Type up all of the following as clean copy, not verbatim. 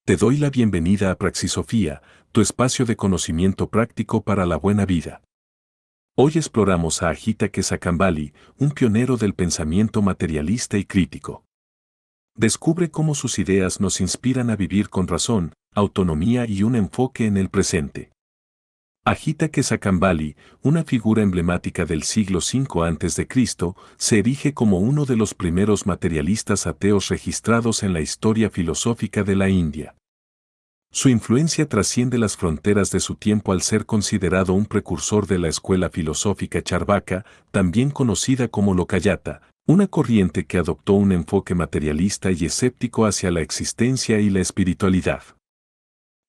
Te doy la bienvenida a Praxisofía, tu espacio de conocimiento práctico para la buena vida. Hoy exploramos a Ajita Kesakambali, un pionero del pensamiento materialista y crítico. Descubre cómo sus ideas nos inspiran a vivir con razón, autonomía y un enfoque en el presente. Ajita Kesakambali, una figura emblemática del siglo V a.C., se erige como uno de los primeros materialistas ateos registrados en la historia filosófica de la India. Su influencia trasciende las fronteras de su tiempo al ser considerado un precursor de la escuela filosófica Charvaka, también conocida como Lokayata, una corriente que adoptó un enfoque materialista y escéptico hacia la existencia y la espiritualidad.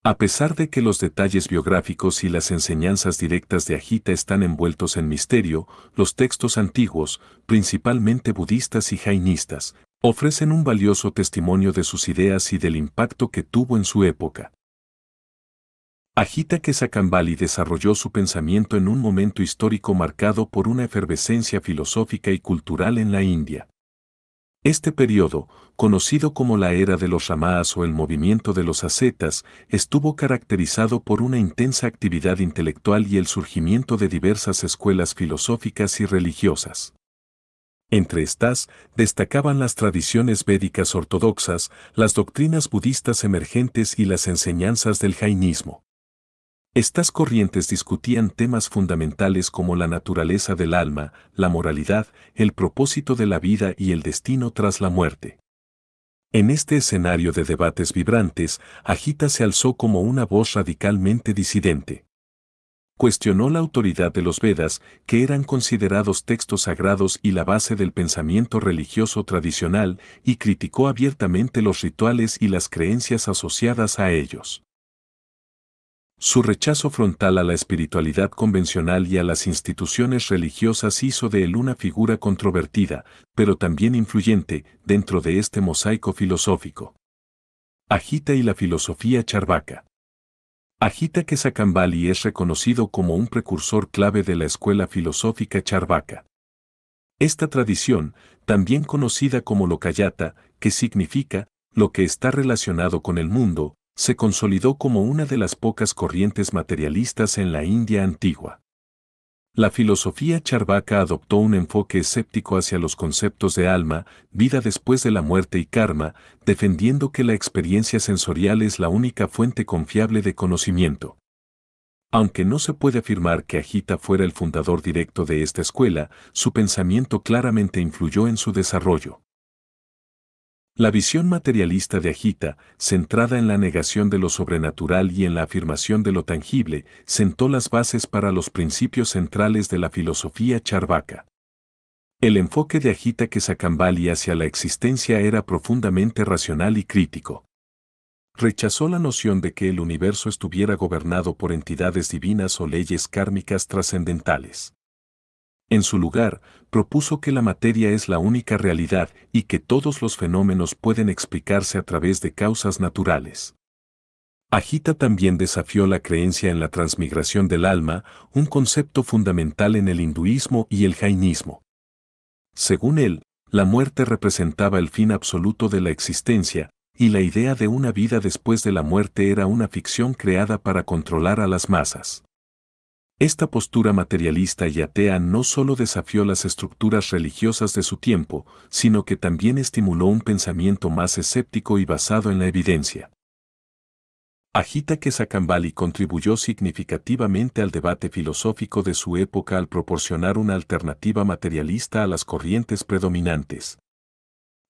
A pesar de que los detalles biográficos y las enseñanzas directas de Ajita están envueltos en misterio, los textos antiguos, principalmente budistas y jainistas, ofrecen un valioso testimonio de sus ideas y del impacto que tuvo en su época. Ajita Kesakambali desarrolló su pensamiento en un momento histórico marcado por una efervescencia filosófica y cultural en la India. Este periodo, conocido como la era de los Ramás o el movimiento de los ascetas, estuvo caracterizado por una intensa actividad intelectual y el surgimiento de diversas escuelas filosóficas y religiosas. Entre estas, destacaban las tradiciones védicas ortodoxas, las doctrinas budistas emergentes y las enseñanzas del jainismo. Estas corrientes discutían temas fundamentales como la naturaleza del alma, la moralidad, el propósito de la vida y el destino tras la muerte. En este escenario de debates vibrantes, Ajita se alzó como una voz radicalmente disidente. Cuestionó la autoridad de los Vedas, que eran considerados textos sagrados y la base del pensamiento religioso tradicional, y criticó abiertamente los rituales y las creencias asociadas a ellos. Su rechazo frontal a la espiritualidad convencional y a las instituciones religiosas hizo de él una figura controvertida, pero también influyente, dentro de este mosaico filosófico. Ajita y la filosofía Charvaka. Ajita Kesakambali es reconocido como un precursor clave de la escuela filosófica Charvaka. Esta tradición, también conocida como Lokayata, que significa lo que está relacionado con el mundo, se consolidó como una de las pocas corrientes materialistas en la India antigua. La filosofía Charvaka adoptó un enfoque escéptico hacia los conceptos de alma, vida después de la muerte y karma, defendiendo que la experiencia sensorial es la única fuente confiable de conocimiento. Aunque no se puede afirmar que Ajita fuera el fundador directo de esta escuela, su pensamiento claramente influyó en su desarrollo. La visión materialista de Ajita, centrada en la negación de lo sobrenatural y en la afirmación de lo tangible, sentó las bases para los principios centrales de la filosofía Charvaka. El enfoque de Ajita Kesakambali hacia la existencia era profundamente racional y crítico. Rechazó la noción de que el universo estuviera gobernado por entidades divinas o leyes kármicas trascendentales. En su lugar, propuso que la materia es la única realidad y que todos los fenómenos pueden explicarse a través de causas naturales. Ajita también desafió la creencia en la transmigración del alma, un concepto fundamental en el hinduismo y el jainismo. Según él, la muerte representaba el fin absoluto de la existencia, y la idea de una vida después de la muerte era una ficción creada para controlar a las masas. Esta postura materialista y atea no solo desafió las estructuras religiosas de su tiempo, sino que también estimuló un pensamiento más escéptico y basado en la evidencia. Ajita Kesakambali contribuyó significativamente al debate filosófico de su época al proporcionar una alternativa materialista a las corrientes predominantes.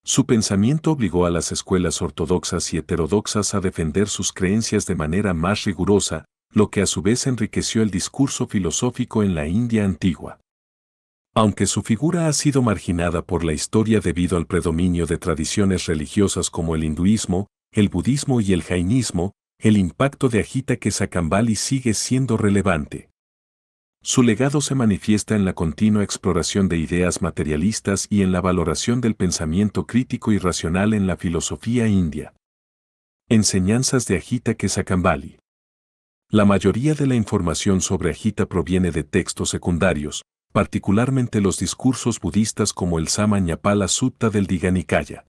Su pensamiento obligó a las escuelas ortodoxas y heterodoxas a defender sus creencias de manera más rigurosa, lo que a su vez enriqueció el discurso filosófico en la India antigua. Aunque su figura ha sido marginada por la historia debido al predominio de tradiciones religiosas como el hinduismo, el budismo y el jainismo, el impacto de Ajita Kesakambali sigue siendo relevante. Su legado se manifiesta en la continua exploración de ideas materialistas y en la valoración del pensamiento crítico y racional en la filosofía india. Enseñanzas de Ajita Kesakambali. La mayoría de la información sobre Ajita proviene de textos secundarios, particularmente los discursos budistas como el Samaññapala Sutta del Digha Nikaya.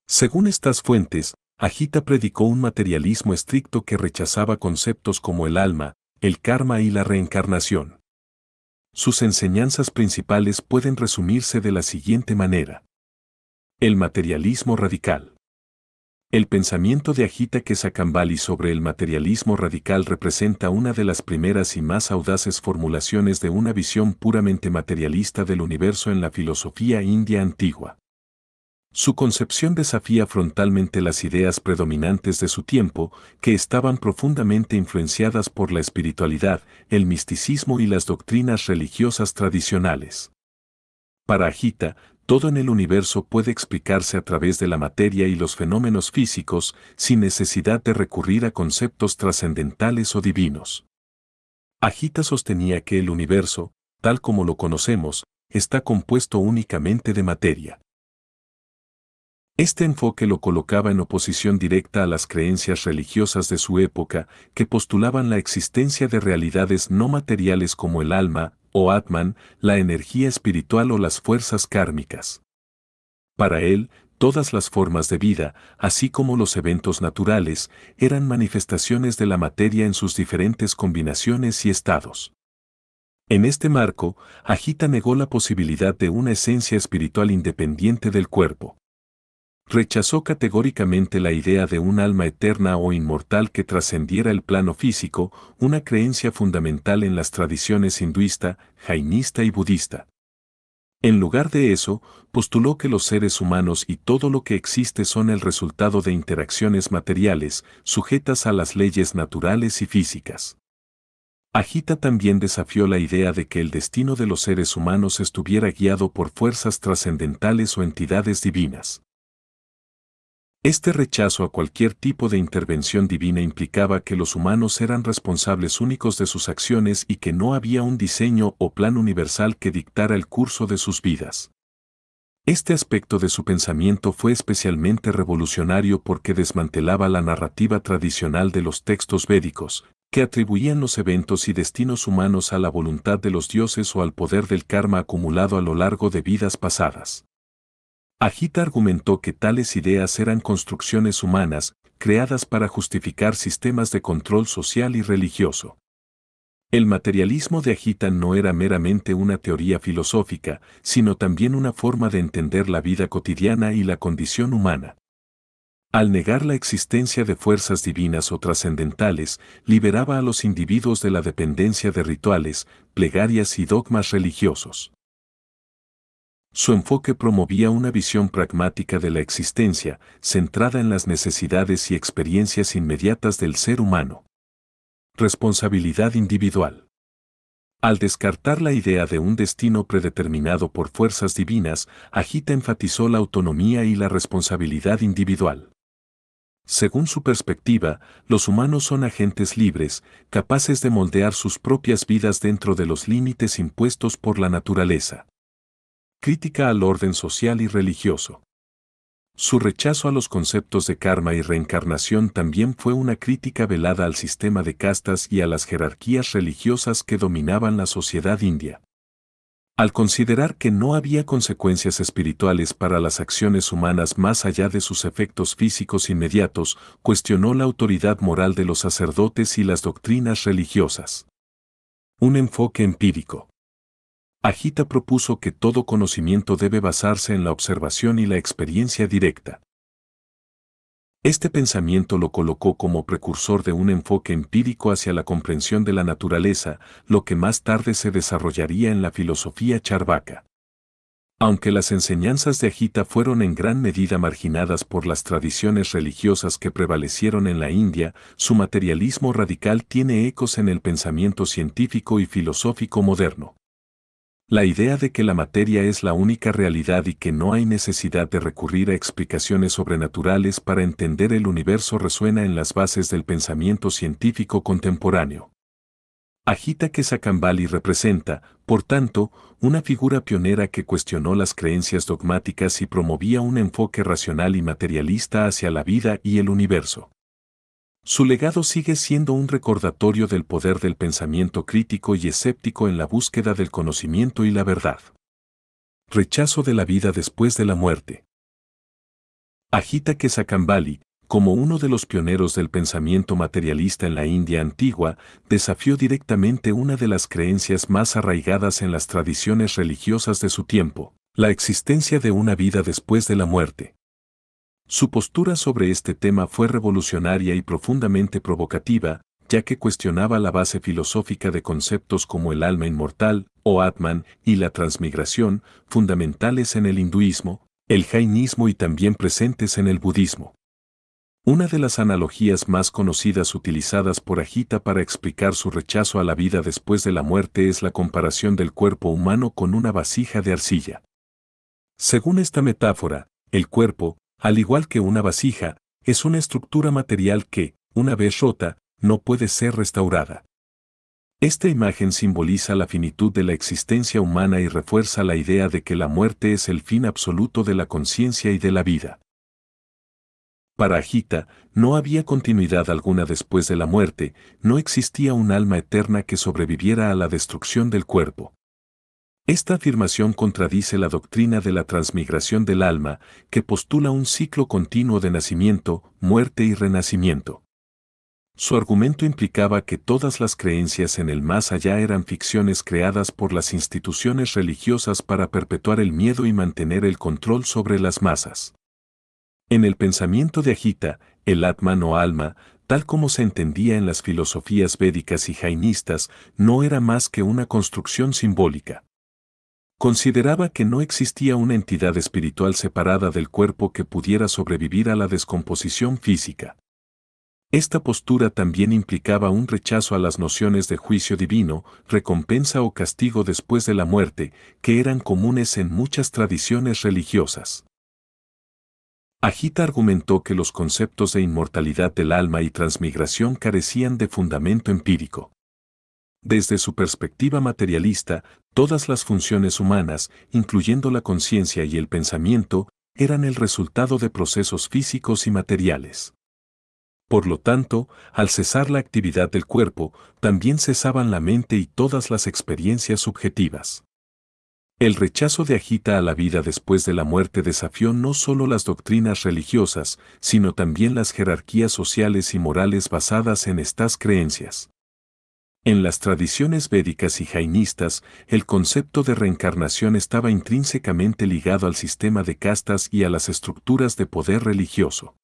Según estas fuentes, Ajita predicó un materialismo estricto que rechazaba conceptos como el alma, el karma y la reencarnación. Sus enseñanzas principales pueden resumirse de la siguiente manera. El materialismo radical. El pensamiento de Ajita Kesakambali sobre el materialismo radical representa una de las primeras y más audaces formulaciones de una visión puramente materialista del universo en la filosofía india antigua. Su concepción desafía frontalmente las ideas predominantes de su tiempo, que estaban profundamente influenciadas por la espiritualidad, el misticismo y las doctrinas religiosas tradicionales. Para Ajita, todo en el universo puede explicarse a través de la materia y los fenómenos físicos, sin necesidad de recurrir a conceptos trascendentales o divinos. Ajita sostenía que el universo, tal como lo conocemos, está compuesto únicamente de materia. Este enfoque lo colocaba en oposición directa a las creencias religiosas de su época, que postulaban la existencia de realidades no materiales como el alma, o Atman, la energía espiritual o las fuerzas kármicas. Para él, todas las formas de vida, así como los eventos naturales, eran manifestaciones de la materia en sus diferentes combinaciones y estados. En este marco, Ajita negó la posibilidad de una esencia espiritual independiente del cuerpo. Rechazó categóricamente la idea de un alma eterna o inmortal que trascendiera el plano físico, una creencia fundamental en las tradiciones hinduista, jainista y budista. En lugar de eso, postuló que los seres humanos y todo lo que existe son el resultado de interacciones materiales, sujetas a las leyes naturales y físicas. Ajita también desafió la idea de que el destino de los seres humanos estuviera guiado por fuerzas trascendentales o entidades divinas. Este rechazo a cualquier tipo de intervención divina implicaba que los humanos eran responsables únicos de sus acciones y que no había un diseño o plan universal que dictara el curso de sus vidas. Este aspecto de su pensamiento fue especialmente revolucionario porque desmantelaba la narrativa tradicional de los textos védicos, que atribuían los eventos y destinos humanos a la voluntad de los dioses o al poder del karma acumulado a lo largo de vidas pasadas. Ajita argumentó que tales ideas eran construcciones humanas, creadas para justificar sistemas de control social y religioso. El materialismo de Ajita no era meramente una teoría filosófica, sino también una forma de entender la vida cotidiana y la condición humana. Al negar la existencia de fuerzas divinas o trascendentales, liberaba a los individuos de la dependencia de rituales, plegarias y dogmas religiosos. Su enfoque promovía una visión pragmática de la existencia, centrada en las necesidades y experiencias inmediatas del ser humano. Responsabilidad individual. Al descartar la idea de un destino predeterminado por fuerzas divinas, Ajita enfatizó la autonomía y la responsabilidad individual. Según su perspectiva, los humanos son agentes libres, capaces de moldear sus propias vidas dentro de los límites impuestos por la naturaleza. Crítica al orden social y religioso. Su rechazo a los conceptos de karma y reencarnación también fue una crítica velada al sistema de castas y a las jerarquías religiosas que dominaban la sociedad india. Al considerar que no había consecuencias espirituales para las acciones humanas más allá de sus efectos físicos inmediatos, cuestionó la autoridad moral de los sacerdotes y las doctrinas religiosas. Un enfoque empírico. Ajita propuso que todo conocimiento debe basarse en la observación y la experiencia directa. Este pensamiento lo colocó como precursor de un enfoque empírico hacia la comprensión de la naturaleza, lo que más tarde se desarrollaría en la filosofía Charvaka. Aunque las enseñanzas de Ajita fueron en gran medida marginadas por las tradiciones religiosas que prevalecieron en la India, su materialismo radical tiene ecos en el pensamiento científico y filosófico moderno. La idea de que la materia es la única realidad y que no hay necesidad de recurrir a explicaciones sobrenaturales para entender el universo resuena en las bases del pensamiento científico contemporáneo. Ajita Kesakambali representa, por tanto, una figura pionera que cuestionó las creencias dogmáticas y promovía un enfoque racional y materialista hacia la vida y el universo. Su legado sigue siendo un recordatorio del poder del pensamiento crítico y escéptico en la búsqueda del conocimiento y la verdad. Rechazo de la vida después de la muerte. Ajita Kesakambali, como uno de los pioneros del pensamiento materialista en la India antigua, desafió directamente una de las creencias más arraigadas en las tradiciones religiosas de su tiempo, la existencia de una vida después de la muerte. Su postura sobre este tema fue revolucionaria y profundamente provocativa, ya que cuestionaba la base filosófica de conceptos como el alma inmortal, o Atman, y la transmigración, fundamentales en el hinduismo, el jainismo y también presentes en el budismo. Una de las analogías más conocidas utilizadas por Ajita para explicar su rechazo a la vida después de la muerte es la comparación del cuerpo humano con una vasija de arcilla. Según esta metáfora, el cuerpo, al igual que una vasija, es una estructura material que, una vez rota, no puede ser restaurada. Esta imagen simboliza la finitud de la existencia humana y refuerza la idea de que la muerte es el fin absoluto de la conciencia y de la vida. Para Ajita, no había continuidad alguna después de la muerte, no existía un alma eterna que sobreviviera a la destrucción del cuerpo. Esta afirmación contradice la doctrina de la transmigración del alma, que postula un ciclo continuo de nacimiento, muerte y renacimiento. Su argumento implicaba que todas las creencias en el más allá eran ficciones creadas por las instituciones religiosas para perpetuar el miedo y mantener el control sobre las masas. En el pensamiento de Ajita, el Atman o alma, tal como se entendía en las filosofías védicas y jainistas, no era más que una construcción simbólica. Consideraba que no existía una entidad espiritual separada del cuerpo que pudiera sobrevivir a la descomposición física. Esta postura también implicaba un rechazo a las nociones de juicio divino, recompensa o castigo después de la muerte, que eran comunes en muchas tradiciones religiosas. Ajita argumentó que los conceptos de inmortalidad del alma y transmigración carecían de fundamento empírico. Desde su perspectiva materialista, todas las funciones humanas, incluyendo la conciencia y el pensamiento, eran el resultado de procesos físicos y materiales. Por lo tanto, al cesar la actividad del cuerpo, también cesaban la mente y todas las experiencias subjetivas. El rechazo de Ajita a la vida después de la muerte desafió no solo las doctrinas religiosas, sino también las jerarquías sociales y morales basadas en estas creencias. En las tradiciones védicas y jainistas, el concepto de reencarnación estaba intrínsecamente ligado al sistema de castas y a las estructuras de poder religioso.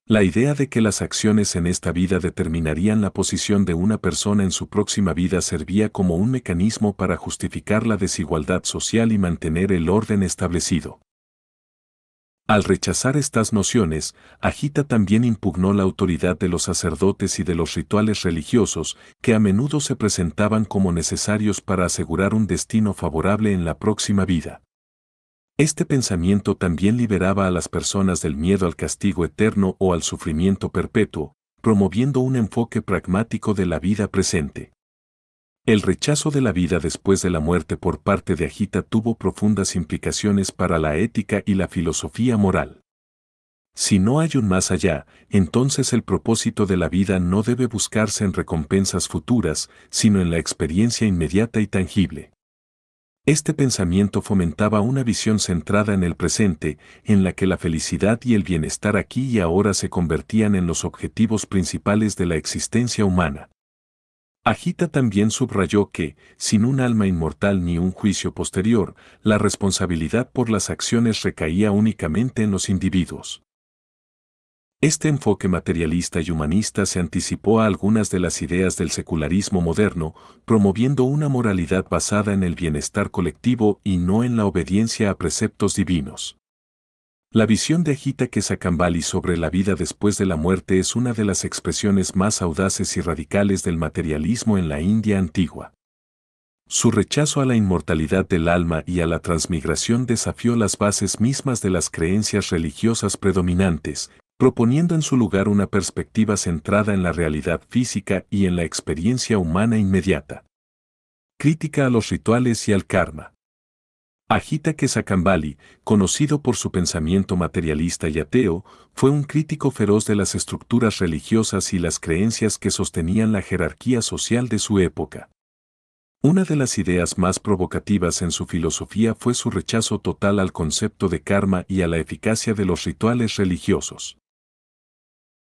La idea de que las acciones en esta vida determinarían la posición de una persona en su próxima vida servía como un mecanismo para justificar la desigualdad social y mantener el orden establecido. Al rechazar estas nociones, Ajita también impugnó la autoridad de los sacerdotes y de los rituales religiosos, que a menudo se presentaban como necesarios para asegurar un destino favorable en la próxima vida. Este pensamiento también liberaba a las personas del miedo al castigo eterno o al sufrimiento perpetuo, promoviendo un enfoque pragmático de la vida presente. El rechazo de la vida después de la muerte por parte de Ajita tuvo profundas implicaciones para la ética y la filosofía moral. Si no hay un más allá, entonces el propósito de la vida no debe buscarse en recompensas futuras, sino en la experiencia inmediata y tangible. Este pensamiento fomentaba una visión centrada en el presente, en la que la felicidad y el bienestar aquí y ahora se convertían en los objetivos principales de la existencia humana. Ajita también subrayó que, sin un alma inmortal ni un juicio posterior, la responsabilidad por las acciones recaía únicamente en los individuos. Este enfoque materialista y humanista se anticipó a algunas de las ideas del secularismo moderno, promoviendo una moralidad basada en el bienestar colectivo y no en la obediencia a preceptos divinos. La visión de Ajita Kesakambali sobre la vida después de la muerte es una de las expresiones más audaces y radicales del materialismo en la India antigua. Su rechazo a la inmortalidad del alma y a la transmigración desafió las bases mismas de las creencias religiosas predominantes, proponiendo en su lugar una perspectiva centrada en la realidad física y en la experiencia humana inmediata. Crítica a los rituales y al karma. Ajita Kesakambali, conocido por su pensamiento materialista y ateo, fue un crítico feroz de las estructuras religiosas y las creencias que sostenían la jerarquía social de su época. Una de las ideas más provocativas en su filosofía fue su rechazo total al concepto de karma y a la eficacia de los rituales religiosos.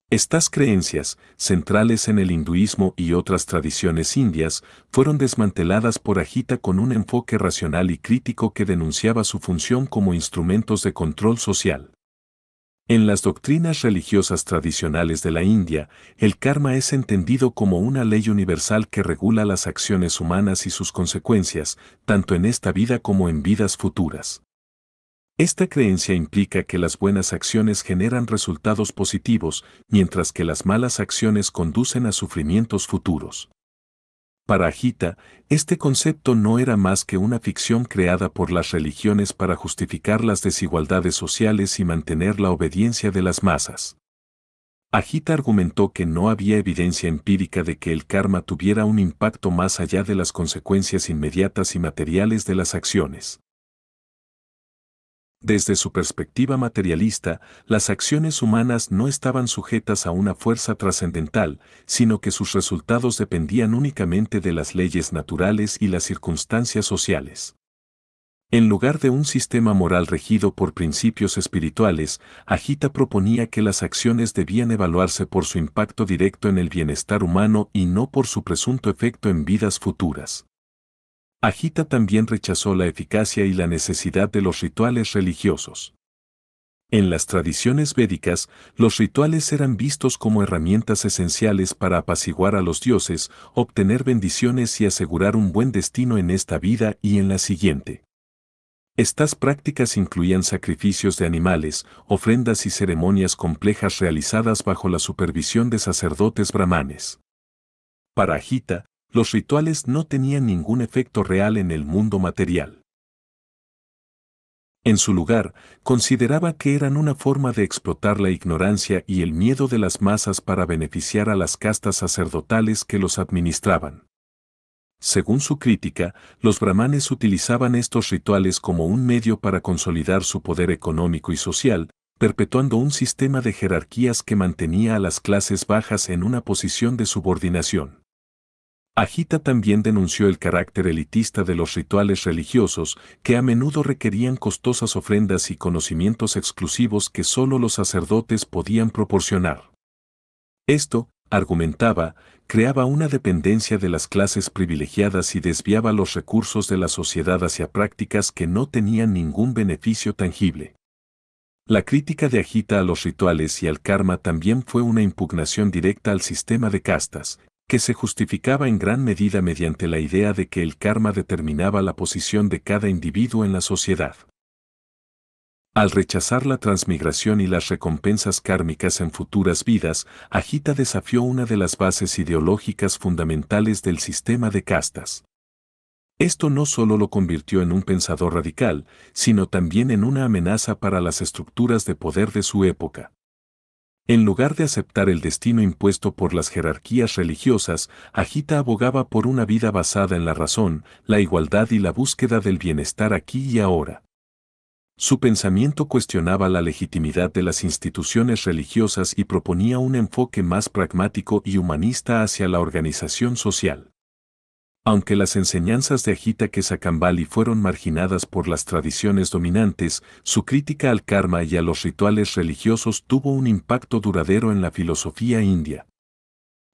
Estas creencias, centrales en el hinduismo y otras tradiciones indias, fueron desmanteladas por Ajita con un enfoque racional y crítico que denunciaba su función como instrumentos de control social. En las doctrinas religiosas tradicionales de la India, el karma es entendido como una ley universal que regula las acciones humanas y sus consecuencias, tanto en esta vida como en vidas futuras. Esta creencia implica que las buenas acciones generan resultados positivos, mientras que las malas acciones conducen a sufrimientos futuros. Para Ajita, este concepto no era más que una ficción creada por las religiones para justificar las desigualdades sociales y mantener la obediencia de las masas. Ajita argumentó que no había evidencia empírica de que el karma tuviera un impacto más allá de las consecuencias inmediatas y materiales de las acciones. Desde su perspectiva materialista, las acciones humanas no estaban sujetas a una fuerza trascendental, sino que sus resultados dependían únicamente de las leyes naturales y las circunstancias sociales. En lugar de un sistema moral regido por principios espirituales, Ajita proponía que las acciones debían evaluarse por su impacto directo en el bienestar humano y no por su presunto efecto en vidas futuras. Ajita también rechazó la eficacia y la necesidad de los rituales religiosos. En las tradiciones védicas, los rituales eran vistos como herramientas esenciales para apaciguar a los dioses, obtener bendiciones y asegurar un buen destino en esta vida y en la siguiente. Estas prácticas incluían sacrificios de animales, ofrendas y ceremonias complejas realizadas bajo la supervisión de sacerdotes brahmanes. Para Ajita, los rituales no tenían ningún efecto real en el mundo material. En su lugar, consideraba que eran una forma de explotar la ignorancia y el miedo de las masas para beneficiar a las castas sacerdotales que los administraban. Según su crítica, los brahmanes utilizaban estos rituales como un medio para consolidar su poder económico y social, perpetuando un sistema de jerarquías que mantenía a las clases bajas en una posición de subordinación. Ajita también denunció el carácter elitista de los rituales religiosos, que a menudo requerían costosas ofrendas y conocimientos exclusivos que solo los sacerdotes podían proporcionar. Esto, argumentaba, creaba una dependencia de las clases privilegiadas y desviaba los recursos de la sociedad hacia prácticas que no tenían ningún beneficio tangible. La crítica de Ajita a los rituales y al karma también fue una impugnación directa al sistema de castas, que se justificaba en gran medida mediante la idea de que el karma determinaba la posición de cada individuo en la sociedad. Al rechazar la transmigración y las recompensas kármicas en futuras vidas, Ajita desafió una de las bases ideológicas fundamentales del sistema de castas. Esto no solo lo convirtió en un pensador radical, sino también en una amenaza para las estructuras de poder de su época. En lugar de aceptar el destino impuesto por las jerarquías religiosas, Ajita abogaba por una vida basada en la razón, la igualdad y la búsqueda del bienestar aquí y ahora. Su pensamiento cuestionaba la legitimidad de las instituciones religiosas y proponía un enfoque más pragmático y humanista hacia la organización social. Aunque las enseñanzas de Ajita Kesakambali fueron marginadas por las tradiciones dominantes, su crítica al karma y a los rituales religiosos tuvo un impacto duradero en la filosofía india.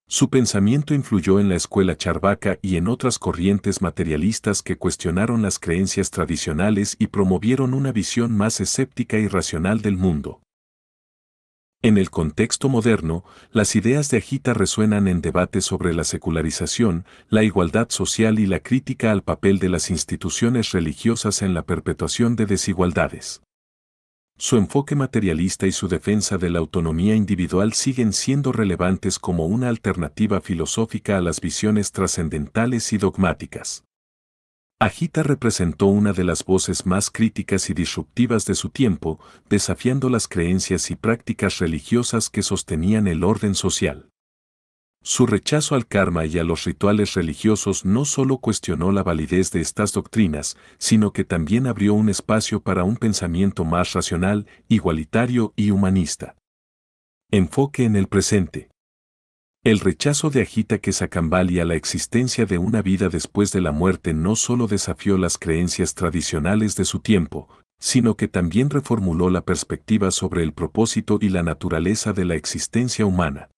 Su pensamiento influyó en la escuela Charvaka y en otras corrientes materialistas que cuestionaron las creencias tradicionales y promovieron una visión más escéptica y racional del mundo. En el contexto moderno, las ideas de Ajita resuenan en debates sobre la secularización, la igualdad social y la crítica al papel de las instituciones religiosas en la perpetuación de desigualdades. Su enfoque materialista y su defensa de la autonomía individual siguen siendo relevantes como una alternativa filosófica a las visiones trascendentales y dogmáticas. Ajita representó una de las voces más críticas y disruptivas de su tiempo, desafiando las creencias y prácticas religiosas que sostenían el orden social. Su rechazo al karma y a los rituales religiosos no solo cuestionó la validez de estas doctrinas, sino que también abrió un espacio para un pensamiento más racional, igualitario y humanista. Enfoque en el presente. El rechazo de Ajita Kesakambali a la existencia de una vida después de la muerte no solo desafió las creencias tradicionales de su tiempo, sino que también reformuló la perspectiva sobre el propósito y la naturaleza de la existencia humana.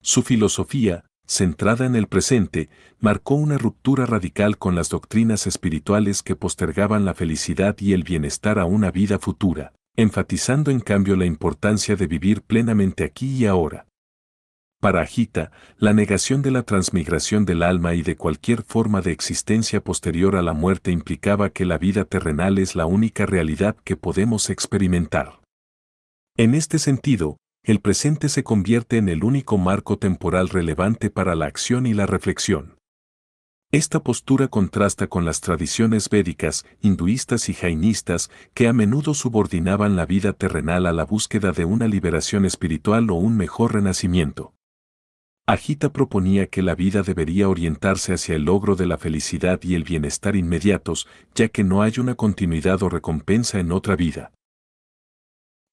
Su filosofía, centrada en el presente, marcó una ruptura radical con las doctrinas espirituales que postergaban la felicidad y el bienestar a una vida futura, enfatizando en cambio la importancia de vivir plenamente aquí y ahora. Para Ajita, la negación de la transmigración del alma y de cualquier forma de existencia posterior a la muerte implicaba que la vida terrenal es la única realidad que podemos experimentar. En este sentido, el presente se convierte en el único marco temporal relevante para la acción y la reflexión. Esta postura contrasta con las tradiciones védicas, hinduistas y jainistas que a menudo subordinaban la vida terrenal a la búsqueda de una liberación espiritual o un mejor renacimiento. Ajita proponía que la vida debería orientarse hacia el logro de la felicidad y el bienestar inmediatos, ya que no hay una continuidad o recompensa en otra vida.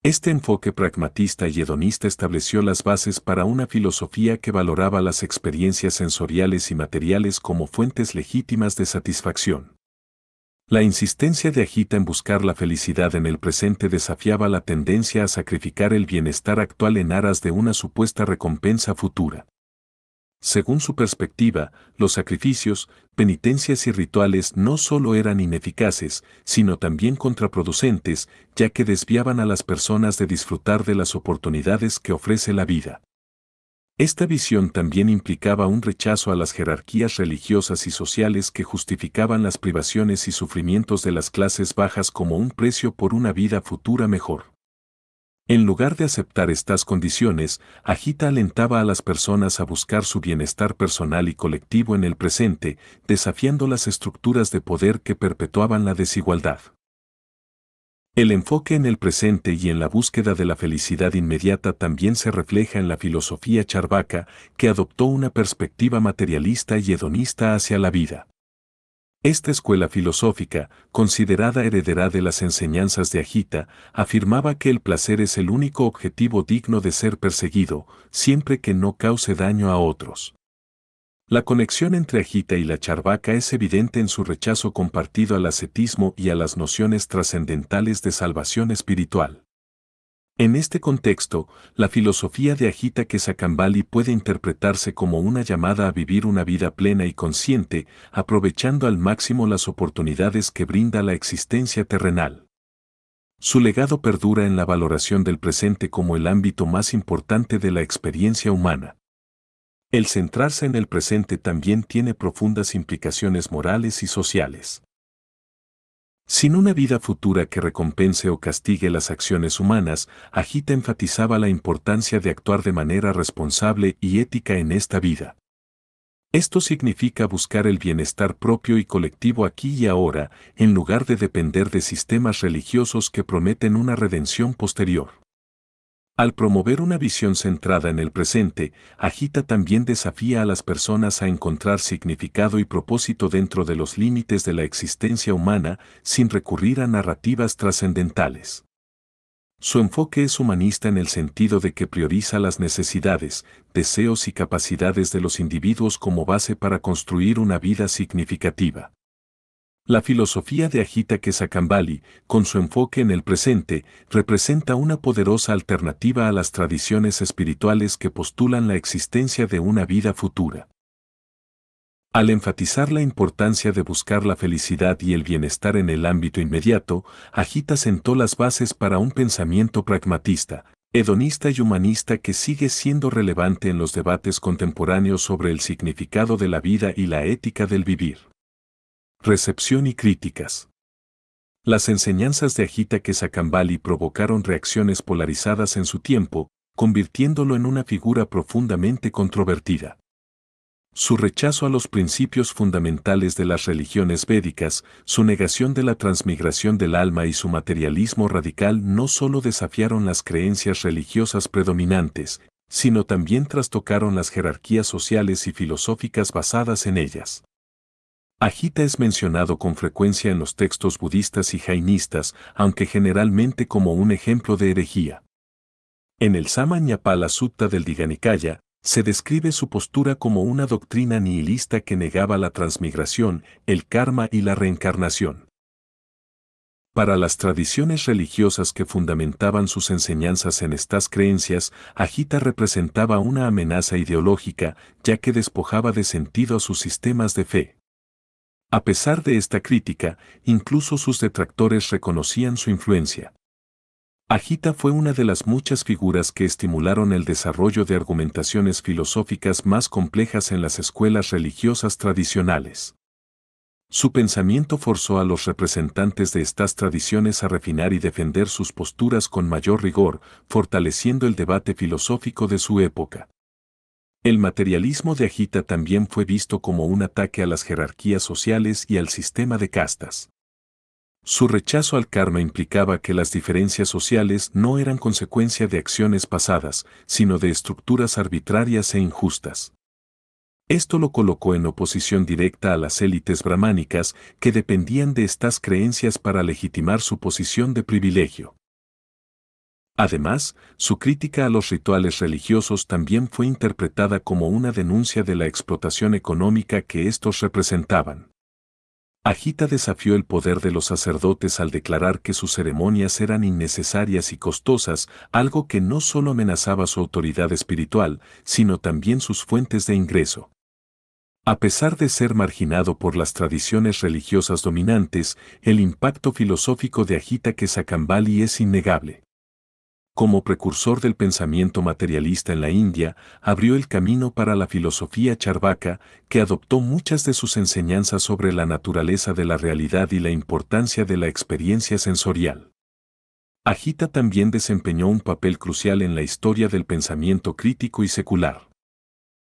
Este enfoque pragmatista y hedonista estableció las bases para una filosofía que valoraba las experiencias sensoriales y materiales como fuentes legítimas de satisfacción. La insistencia de Ajita en buscar la felicidad en el presente desafiaba la tendencia a sacrificar el bienestar actual en aras de una supuesta recompensa futura. Según su perspectiva, los sacrificios, penitencias y rituales no solo eran ineficaces, sino también contraproducentes, ya que desviaban a las personas de disfrutar de las oportunidades que ofrece la vida. Esta visión también implicaba un rechazo a las jerarquías religiosas y sociales que justificaban las privaciones y sufrimientos de las clases bajas como un precio por una vida futura mejor. En lugar de aceptar estas condiciones, Ajita alentaba a las personas a buscar su bienestar personal y colectivo en el presente, desafiando las estructuras de poder que perpetuaban la desigualdad. El enfoque en el presente y en la búsqueda de la felicidad inmediata también se refleja en la filosofía Charvaka, que adoptó una perspectiva materialista y hedonista hacia la vida. Esta escuela filosófica, considerada heredera de las enseñanzas de Ajita, afirmaba que el placer es el único objetivo digno de ser perseguido, siempre que no cause daño a otros. La conexión entre Ajita y la Charvaka es evidente en su rechazo compartido al ascetismo y a las nociones trascendentales de salvación espiritual. En este contexto, la filosofía de Ajita Kesakambali puede interpretarse como una llamada a vivir una vida plena y consciente, aprovechando al máximo las oportunidades que brinda la existencia terrenal. Su legado perdura en la valoración del presente como el ámbito más importante de la experiencia humana. El centrarse en el presente también tiene profundas implicaciones morales y sociales. Sin una vida futura que recompense o castigue las acciones humanas, Ajita enfatizaba la importancia de actuar de manera responsable y ética en esta vida. Esto significa buscar el bienestar propio y colectivo aquí y ahora, en lugar de depender de sistemas religiosos que prometen una redención posterior. Al promover una visión centrada en el presente, Ajita también desafía a las personas a encontrar significado y propósito dentro de los límites de la existencia humana, sin recurrir a narrativas trascendentales. Su enfoque es humanista en el sentido de que prioriza las necesidades, deseos y capacidades de los individuos como base para construir una vida significativa. La filosofía de Ajita Kesakambali, con su enfoque en el presente, representa una poderosa alternativa a las tradiciones espirituales que postulan la existencia de una vida futura. Al enfatizar la importancia de buscar la felicidad y el bienestar en el ámbito inmediato, Ajita sentó las bases para un pensamiento pragmatista, hedonista y humanista que sigue siendo relevante en los debates contemporáneos sobre el significado de la vida y la ética del vivir. Recepción y críticas. Las enseñanzas de Ajita Kesakambali provocaron reacciones polarizadas en su tiempo, convirtiéndolo en una figura profundamente controvertida. Su rechazo a los principios fundamentales de las religiones védicas, su negación de la transmigración del alma y su materialismo radical no solo desafiaron las creencias religiosas predominantes, sino también trastocaron las jerarquías sociales y filosóficas basadas en ellas. Ajita es mencionado con frecuencia en los textos budistas y jainistas, aunque generalmente como un ejemplo de herejía. En el Samajñapala Sutta del Digha-Nikaya, se describe su postura como una doctrina nihilista que negaba la transmigración, el karma y la reencarnación. Para las tradiciones religiosas que fundamentaban sus enseñanzas en estas creencias, Ajita representaba una amenaza ideológica, ya que despojaba de sentido a sus sistemas de fe. A pesar de esta crítica, incluso sus detractores reconocían su influencia. Ajita fue una de las muchas figuras que estimularon el desarrollo de argumentaciones filosóficas más complejas en las escuelas religiosas tradicionales. Su pensamiento forzó a los representantes de estas tradiciones a refinar y defender sus posturas con mayor rigor, fortaleciendo el debate filosófico de su época. El materialismo de Ajita también fue visto como un ataque a las jerarquías sociales y al sistema de castas. Su rechazo al karma implicaba que las diferencias sociales no eran consecuencia de acciones pasadas, sino de estructuras arbitrarias e injustas. Esto lo colocó en oposición directa a las élites brahmánicas que dependían de estas creencias para legitimar su posición de privilegio. Además, su crítica a los rituales religiosos también fue interpretada como una denuncia de la explotación económica que estos representaban. Ajita desafió el poder de los sacerdotes al declarar que sus ceremonias eran innecesarias y costosas, algo que no solo amenazaba su autoridad espiritual, sino también sus fuentes de ingreso. A pesar de ser marginado por las tradiciones religiosas dominantes, el impacto filosófico de Ajita Kesakambali es innegable. Como precursor del pensamiento materialista en la India, abrió el camino para la filosofía Charvaka, que adoptó muchas de sus enseñanzas sobre la naturaleza de la realidad y la importancia de la experiencia sensorial. Ajita también desempeñó un papel crucial en la historia del pensamiento crítico y secular.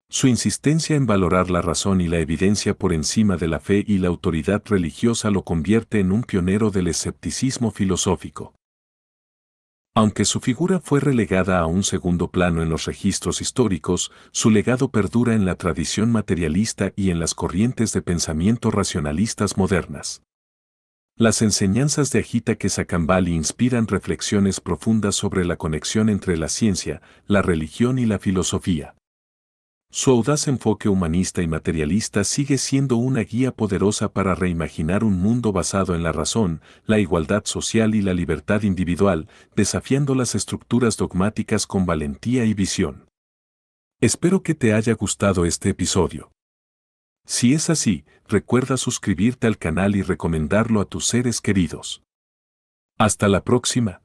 Su insistencia en valorar la razón y la evidencia por encima de la fe y la autoridad religiosa lo convierte en un pionero del escepticismo filosófico. Aunque su figura fue relegada a un segundo plano en los registros históricos, su legado perdura en la tradición materialista y en las corrientes de pensamiento racionalistas modernas. Las enseñanzas de Ajita Kesakambali inspiran reflexiones profundas sobre la conexión entre la ciencia, la religión y la filosofía. Su audaz enfoque humanista y materialista sigue siendo una guía poderosa para reimaginar un mundo basado en la razón, la igualdad social y la libertad individual, desafiando las estructuras dogmáticas con valentía y visión. Espero que te haya gustado este episodio. Si es así, recuerda suscribirte al canal y recomendarlo a tus seres queridos. Hasta la próxima.